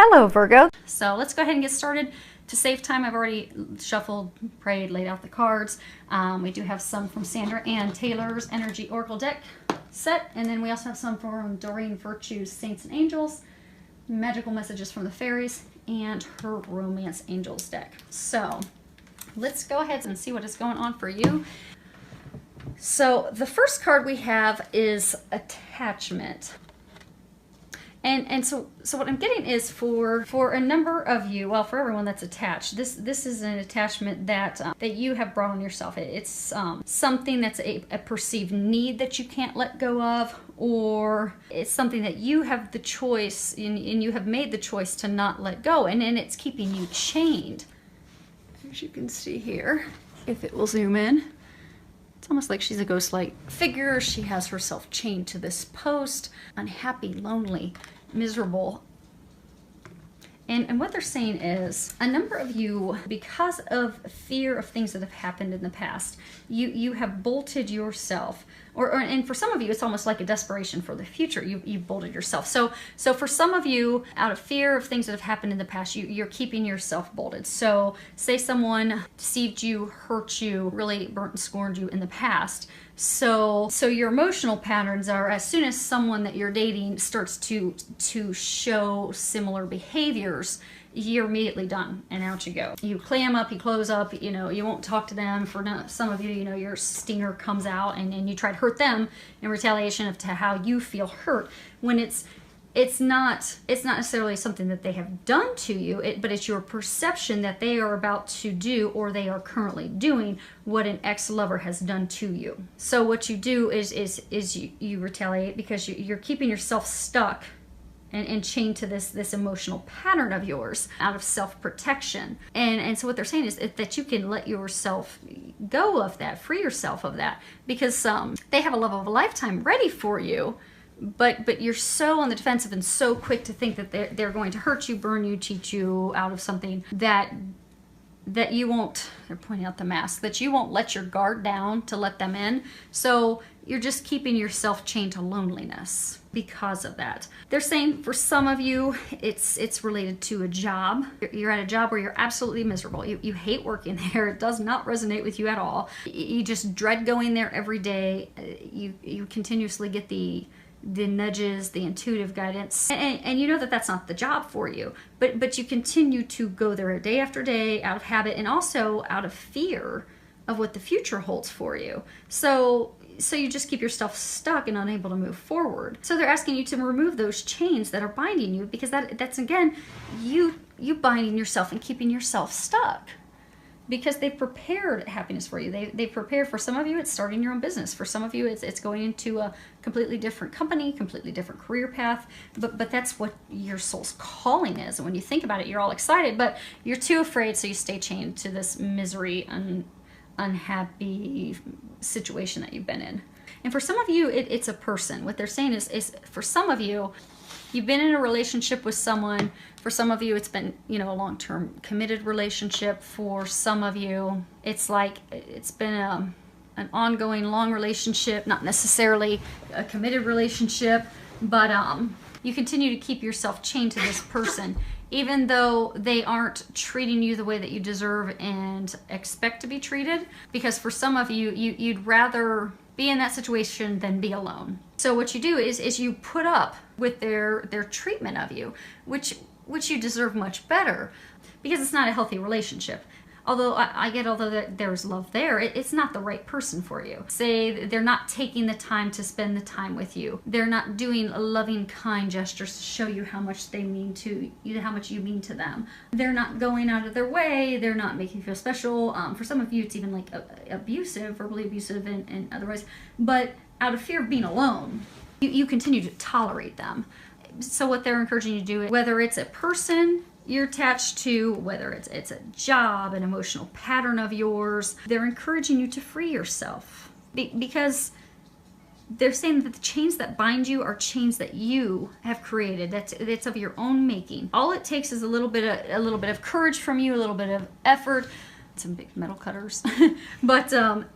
Hello, Virgo. So let's go ahead and get started. To save time, I've already shuffled, prayed, laid out the cards. We do have some from Sandra Ann Taylor's Energy Oracle deck set, and then we also have some from Doreen Virtue's Saints and Angels, Magical Messages from the Fairies, and her Romance Angels deck. So let's go ahead and see what is going on for you. So the first card we have is Attachment. And so what I'm getting is for a number of you, well, for everyone that's attached, this is an attachment that that you have brought on yourself. It's something that's a perceived need that you can't let go of, or it's something that you have the choice and you have made the choice to not let go, and it's keeping you chained. As you can see here, if it will zoom in, it's almost like she's a ghost-like figure. She has herself chained to this post, unhappy, lonely, miserable. And what they're saying is, a number of you, because of fear of things that have happened in the past, you have bolted yourself, and for some of you, it's almost like a desperation for the future. You've bolted yourself. So for some of you, out of fear of things that have happened in the past, you're keeping yourself bolted. So say someone deceived you, hurt you, really burnt and scorned you in the past. So your emotional patterns are, as soon as someone that you're dating starts to show similar behaviors, you're immediately done and out you go. You clam up, you close up, you won't talk to them. For some of you, your stinger comes out and you try to hurt them in retaliation to how you feel hurt, when it's not necessarily something that they have done to you, but it's your perception that they are about to do, or they are currently doing, what an ex-lover has done to you. So what you do is you retaliate because you're keeping yourself stuck and chained to this emotional pattern of yours out of self-protection. And so what they're saying is that you can let yourself go of that, free yourself of that, because they have a love of a lifetime ready for you, but you're so on the defensive and so quick to think that they're going to hurt you, burn you, cheat you out of something that you won't, they're pointing out the mask, that you won't let your guard down to let them in. So you're just keeping yourself chained to loneliness because of that. They're saying for some of you, it's related to a job. You're at a job where you're absolutely miserable. You hate working there. It does not resonate with you at all. You just dread going there every day. You continuously get the nudges, the intuitive guidance, and you know that that's not the job for you, but you continue to go there day after day out of habit, and also out of fear of what the future holds for you. So you just keep yourself stuck and unable to move forward. So they're asking you to remove those chains that are binding you, because that's again you binding yourself and keeping yourself stuck. Because they've prepared happiness for you. They've prepared, for some of you, it's starting your own business. For some of you, it's going into a completely different company, completely different career path. But that's what your soul's calling is. And when you think about it, you're all excited, but you're too afraid, so you stay chained to this misery, unhappy situation that you've been in. And for some of you, it's a person. What they're saying is for some of you, you've been in a relationship with someone. For some of you, it's been, a long-term committed relationship. For some of you, it's like it's been an ongoing long relationship, not necessarily a committed relationship, but you continue to keep yourself chained to this person, even though they aren't treating you the way that you deserve and expect to be treated. Because for some of you, you'd rather be in that situation than be alone. So what you do is you put up with their treatment of you, which you deserve much better, because it's not a healthy relationship. Although although there's love there, it's not the right person for you. Say they're not taking the time to spend the time with you. They're not doing loving, kind gestures to show you how much they mean to you, how much you mean to them. They're not going out of their way. They're not making you feel special. For some of you, it's even like abusive, verbally abusive, and otherwise. But out of fear of being alone, you continue to tolerate them. So what they're encouraging you to do, whether it's a person you're attached to, whether it's a job, an emotional pattern of yours, they're encouraging you to free yourself, because they're saying that the chains that bind you are chains that you have created. That's of your own making. All it takes is a little bit of courage from you, a little bit of effort, some big metal cutters, but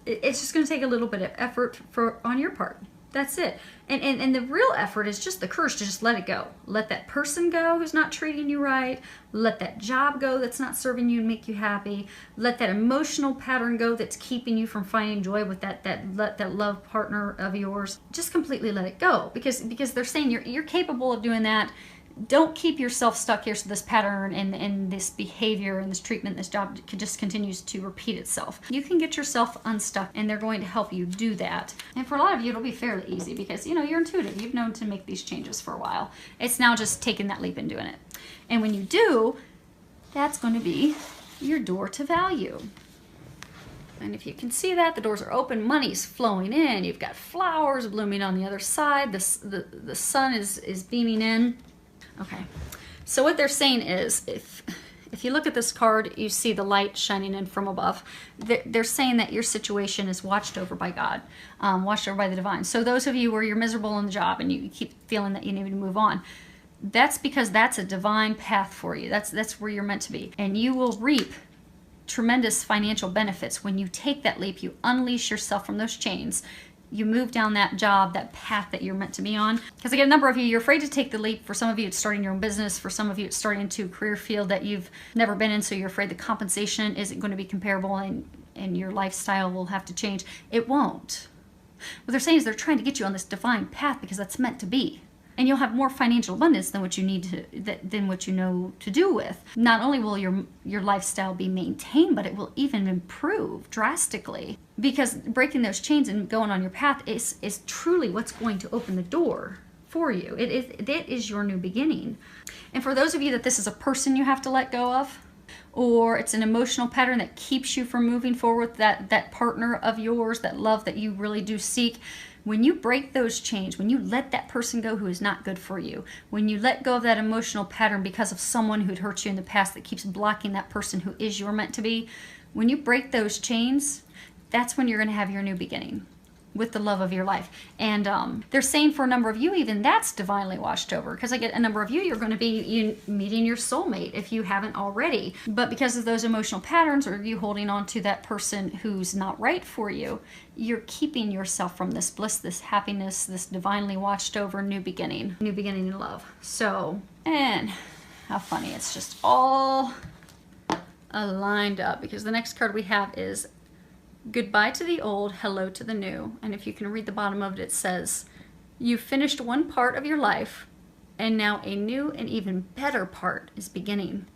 it's just going to take a little bit of effort on your part. That's it. And the real effort is just the courage to just let it go. Let that person go who's not treating you right. Let that job go that's not serving you and make you happy. Let that emotional pattern go that's keeping you from finding joy with that love partner of yours. Just completely let it go, because they're saying you're capable of doing that. Don't keep yourself stuck here so this pattern and this behavior and this treatment, this job just continues to repeat itself. You can get yourself unstuck, and they're going to help you do that. And for a lot of you, it'll be fairly easy because, you know, you're intuitive. You've known to make these changes for a while. It's now just taking that leap and doing it. And when you do, that's going to be your door to value. And if you can see that, the doors are open, money's flowing in, you've got flowers blooming on the other side, the sun is beaming in. Okay, so what they're saying is, if you look at this card, you see the light shining in from above. They're saying that your situation is watched over by God, watched over by the divine. So those of you where you're miserable in the job and you keep feeling that you need to move on, that's because that's a divine path for you. That's where you're meant to be. And you will reap tremendous financial benefits when you take that leap. You unleash yourself from those chains. You move down that job, that path that you're meant to be on. Because I get a number of you, you're afraid to take the leap. For some of you, it's starting your own business. For some of you, it's starting into a career field that you've never been in, so you're afraid the compensation isn't going to be comparable and your lifestyle will have to change. It won't. What they're saying is they're trying to get you on this divine path because that's meant to be. And you'll have more financial abundance than what you need to, than what you know to do with. Not only will your lifestyle be maintained, but it will even improve drastically. Because breaking those chains and going on your path is truly what's going to open the door for you. It is your new beginning. And for those of you that this is a person you have to let go of, or it's an emotional pattern that keeps you from moving forward with that partner of yours, that love that you really do seek, when you break those chains, when you let that person go who is not good for you, when you let go of that emotional pattern because of someone who'd hurt you in the past that keeps blocking that person who is your meant to be, when you break those chains, that's when you're going to have your new beginning with the love of your life. And they're saying for a number of you, even that's divinely watched over, because I get a number of you, you're going to be meeting your soulmate if you haven't already. But because of those emotional patterns, or you holding on to that person who's not right for you, you're keeping yourself from this bliss, this happiness, this divinely watched over new beginning in love. So, and how funny, it's just all aligned up, because the next card we have is goodbye to the old, hello to the new. And if you can read the bottom of it, it says, you've finished one part of your life, and now a new and even better part is beginning.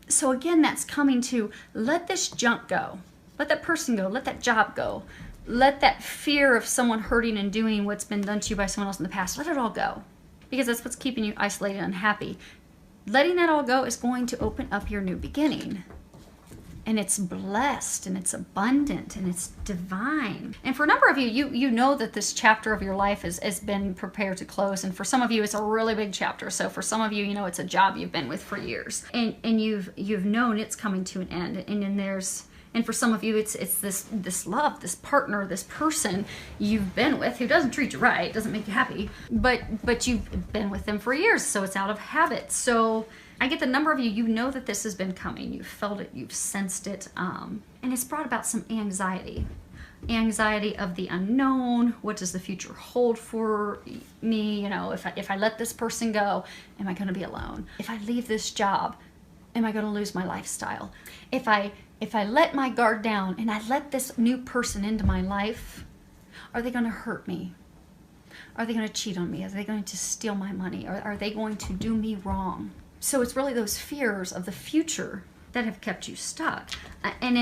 So again, that's coming to let this junk go. Let that person go. Let that job go. Let that fear of someone hurting and doing what's been done to you by someone else in the past, let it all go. Because that's what's keeping you isolated and unhappy. Letting that all go is going to open up your new beginning. And it's blessed, and it's abundant, and it's divine. And for a number of you, you know that this chapter of your life has been prepared to close. And for some of you, it's a really big chapter. So for some of you, you know, it's a job you've been with for years. And you've known it's coming to an end. And then and for some of you, it's this love, this partner, this person you've been with who doesn't treat you right, doesn't make you happy, but you've been with them for years, so it's out of habit. So I get the number of you, you know that this has been coming. You've felt it, you've sensed it, and it's brought about some anxiety. Anxiety of the unknown. What does the future hold for me? You know, if I let this person go, am I going to be alone? If I leave this job, am I going to lose my lifestyle? If I let my guard down and I let this new person into my life, are they going to hurt me? Are they going to cheat on me? Are they going to steal my money? Are they going to do me wrong? So it's really those fears of the future that have kept you stuck. And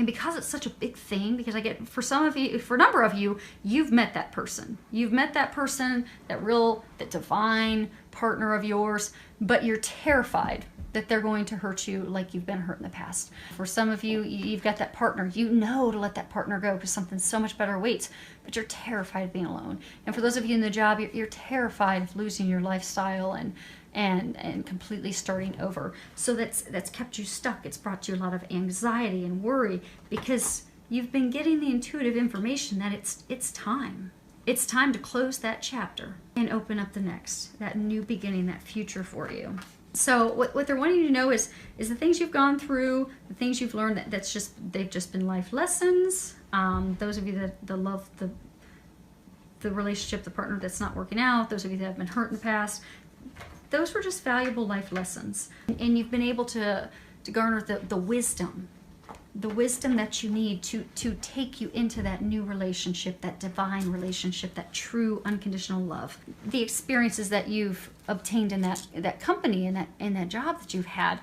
because it's such a big thing, because I get, for some of you, for a number of you, you've met that person. You've met that person, that divine partner of yours, but you're terrified that they're going to hurt you like you've been hurt in the past. For some of you, you've got that partner. You know to let that partner go because something so much better awaits, but you're terrified of being alone. And for those of you in the job, you're terrified of losing your lifestyle and completely starting over. So that's kept you stuck. It's brought you a lot of anxiety and worry because you've been getting the intuitive information that it's time. It's time to close that chapter and open up the next, that new beginning, that future for you. So what they're wanting you to know is the things you've gone through, the things you've learned, they've just been life lessons. Those of you that love the the relationship, the partner that's not working out, those of you that have been hurt in the past, those were just valuable life lessons. And you've been able to garner the wisdom that you need to take you into that new relationship, that divine relationship, that true unconditional love. The experiences that you've obtained in that company and that job that you've had,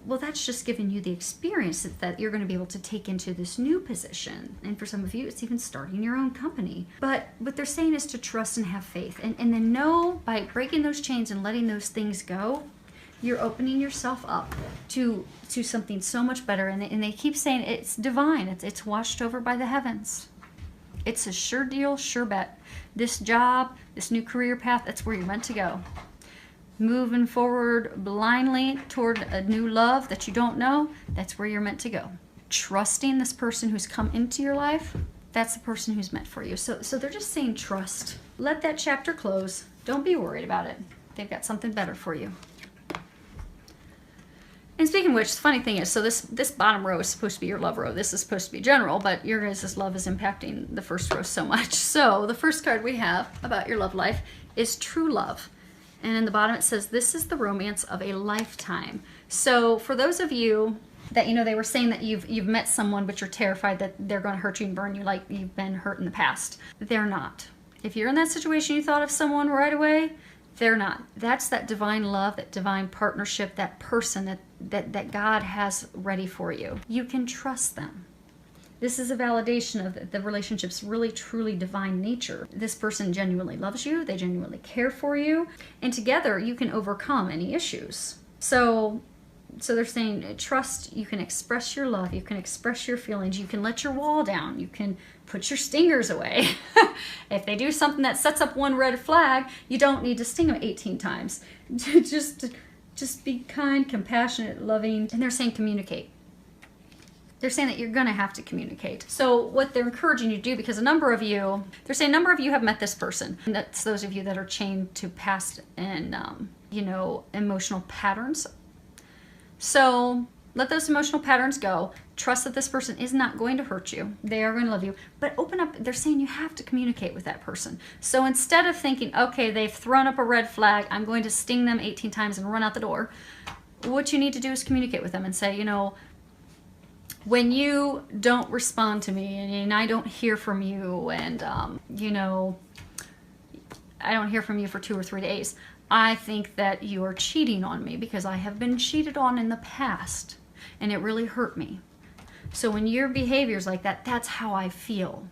well, that's just given you the experience that you're going to be able to take into this new position. And for some of you, it's even starting your own company. But what they're saying is to trust and have faith. And then know, by breaking those chains and letting those things go, you're opening yourself up to something so much better. And they keep saying it's divine. It's watched over by the heavens. It's a sure deal, sure bet. This job, this new career path, that's where you're meant to go. Moving forward blindly toward a new love that you don't know, that's where you're meant to go. Trusting this person who's come into your life, that's the person who's meant for you. So they're just saying trust. Let that chapter close. Don't be worried about it. They've got something better for you. And speaking of which, the funny thing is, so this bottom row is supposed to be your love row. This is supposed to be general, but your guys' love is impacting the first row so much. So the first card we have about your love life is true love. And in the bottom it says, this is the romance of a lifetime. So for those of you that, they were saying that you've met someone, but you're terrified that they're going to hurt you and burn you like you've been hurt in the past. They're not. If you're in that situation, you thought of someone right away, they're not. That's that divine love, that divine partnership, that person that God has ready for you. You can trust them. This is a validation of the relationship's really, truly divine nature. This person genuinely loves you. They genuinely care for you. And together, you can overcome any issues. So they're saying, trust, you can express your love. You can express your feelings. You can let your wall down. You can put your stingers away. If they do something that sets up one red flag, you don't need to sting them 18 times. Just be kind, compassionate, loving. And they're saying communicate. They're saying that you're going to have to communicate. So what they're encouraging you to do, because they're saying a number of you have met this person. And that's those of you that are chained to past and, emotional patterns. So let those emotional patterns go. Trust that this person is not going to hurt you. They are going to love you. But open up. They're saying you have to communicate with that person. So instead of thinking, okay, they've thrown up a red flag, I'm going to sting them 18 times and run out the door. What you need to do is communicate with them and say, when you don't respond to me and I don't hear from you and, I don't hear from you for 2 or 3 days, I think that you are cheating on me because I have been cheated on in the past and it really hurt me. So when your behavior is like that, that's how I feel.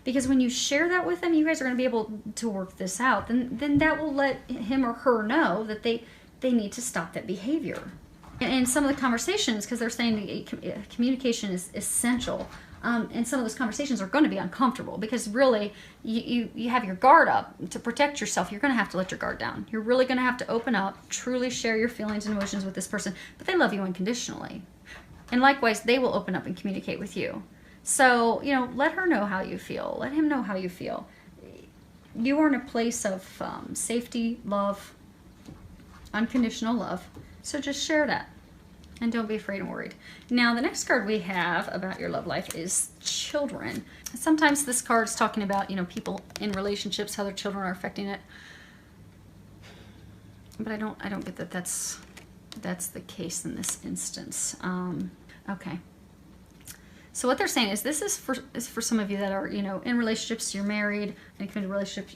Because when you share that with them, you guys are going to be able to work this out. Then that will let him or her know that they need to stop that behavior. And some of the conversations, because they're saying communication is essential, and some of those conversations are going to be uncomfortable because really you have your guard up to protect yourself. You're going to have to let your guard down. You're really going to have to open up, truly share your feelings and emotions with this person, but they love you unconditionally. And likewise, they will open up and communicate with you. So, let her know how you feel. Let him know how you feel. You are in a place of safety, love, unconditional love. So just share that. And don't be afraid and worried. Now, the next card we have about your love life is children. Sometimes this card is talking about, people in relationships, how their children are affecting it. But I don't get that that's the case in this instance. Okay. So what they're saying is this is for some of you that are, in relationships, you're married, and in relationships,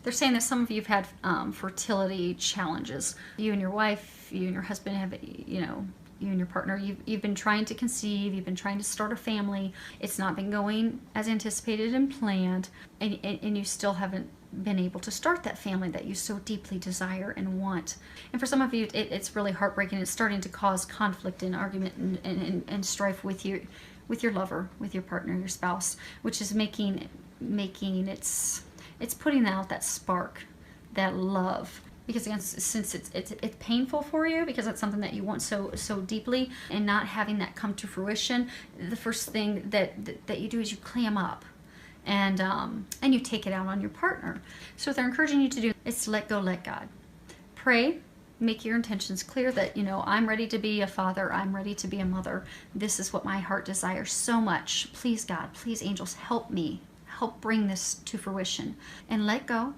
they're saying that some of you have had fertility challenges. You and your wife, you and your husband have, you and your partner, you've been trying to conceive, you've been trying to start a family. It's not been going as anticipated and planned, and you still haven't been able to start that family that you so deeply desire and want. And for some of you, it's really heartbreaking. It's starting to cause conflict and argument and strife with your lover, with your partner, your spouse, which is making it's putting out that spark, that love. Because again, since it's painful for you, because it's something that you want so deeply, and not having that come to fruition, the first thing that you do is you clam up, and you take it out on your partner. So what they're encouraging you to do is to let go, let God. Pray, make your intentions clear that, I'm ready to be a father, I'm ready to be a mother. This is what my heart desires so much. Please God, please angels, help me help bring this to fruition. And let go,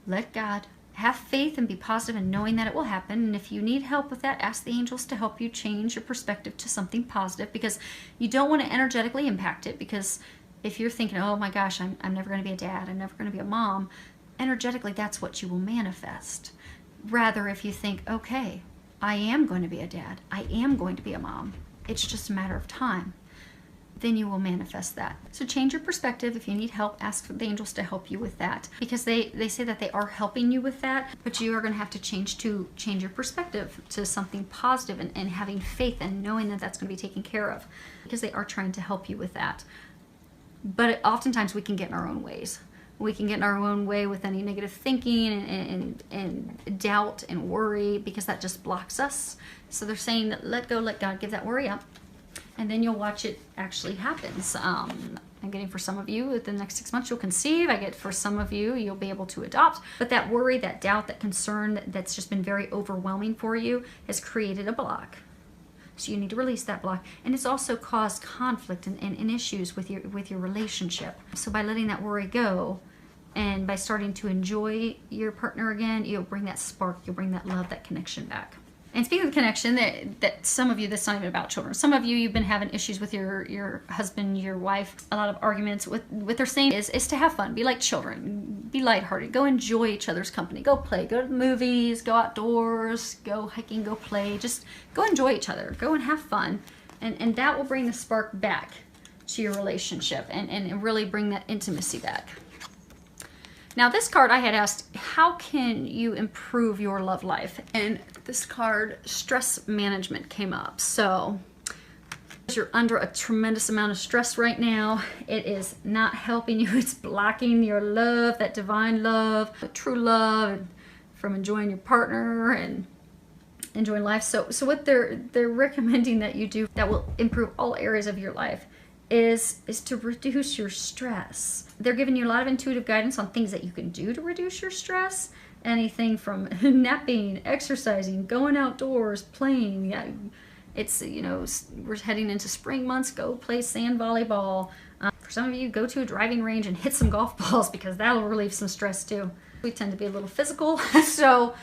let God, have faith and be positive in knowing that it will happen. And if you need help with that, ask the angels to help you change your perspective to something positive, because you don't want to energetically impact it. Because if you're thinking, oh my gosh, I'm never going to be a dad, I'm never going to be a mom, energetically that's what you will manifest. Rather, if you think, okay, I am going to be a dad, I am going to be a mom, it's just a matter of time, then you will manifest that. So change your perspective. If you need help, ask the angels to help you with that, because they say that they are helping you with that, but you are going to have to change your perspective to something positive, and having faith and knowing that that's going to be taken care of, because they are trying to help you with that. But oftentimes we can get in our own ways. We can get in our own way with any negative thinking and doubt and worry, because that just blocks us. So they're saying that let go, let God, give that worry up, and then you'll watch it actually happens. I'm getting for some of you, within the next 6 months you'll conceive. I get for some of you, you'll be able to adopt. But that worry, that doubt, that concern that's just been very overwhelming for you has created a block. So you need to release that block. And it's also caused conflict and issues with your relationship. So by letting that worry go, and by starting to enjoy your partner again, you'll bring that spark, you'll bring that love, that connection back. And speaking of connection, that some of you, that's not even about children. Some of you, you've been having issues with your husband, your wife, a lot of arguments. What they're saying is to have fun, be like children, be lighthearted, go enjoy each other's company, go play, go to the movies, go outdoors, go hiking, go play, just go enjoy each other, go and have fun. And that will bring the spark back to your relationship and really bring that intimacy back. Now this card, I had asked, how can you improve your love life? And this card, stress management, came up. So you're under a tremendous amount of stress right now. It is not helping you. It's blocking your love, that divine love, the true love, from enjoying your partner and enjoying life. So what they're recommending that you do that will improve all areas of your life is to reduce your stress. They're giving you a lot of intuitive guidance on things that you can do to reduce your stress. Anything from napping, exercising, going outdoors, playing. Yeah, it's, you know, we're heading into spring months. Go play sand volleyball. For some of you, go to a driving range and hit some golf balls, because that'll relieve some stress too. We tend to be a little physical, so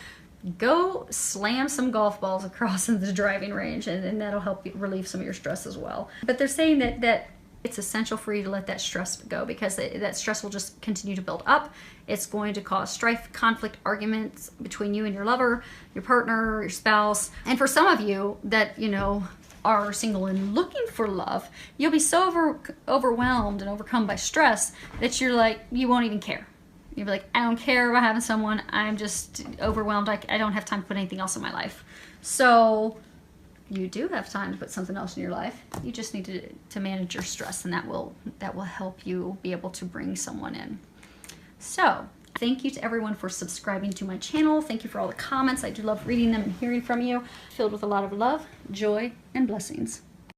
go slam some golf balls across in the driving range, and that'll help you relieve some of your stress as well. But they're saying that it's essential for you to let that stress go, because that stress will just continue to build up. It's going to cause strife, conflict, arguments between you and your lover, your partner, your spouse. And for some of you that, you know, are single and looking for love, you'll be so overwhelmed and overcome by stress that you're like, you won't even care. You'll be like, I don't care about having someone. I'm just overwhelmed. I don't have time to put anything else in my life. So you do have time to put something else in your life. You just need to manage your stress, and that will help you be able to bring someone in. So thank you to everyone for subscribing to my channel. Thank you for all the comments. I do love reading them and hearing from you. Filled with a lot of love, joy, and blessings.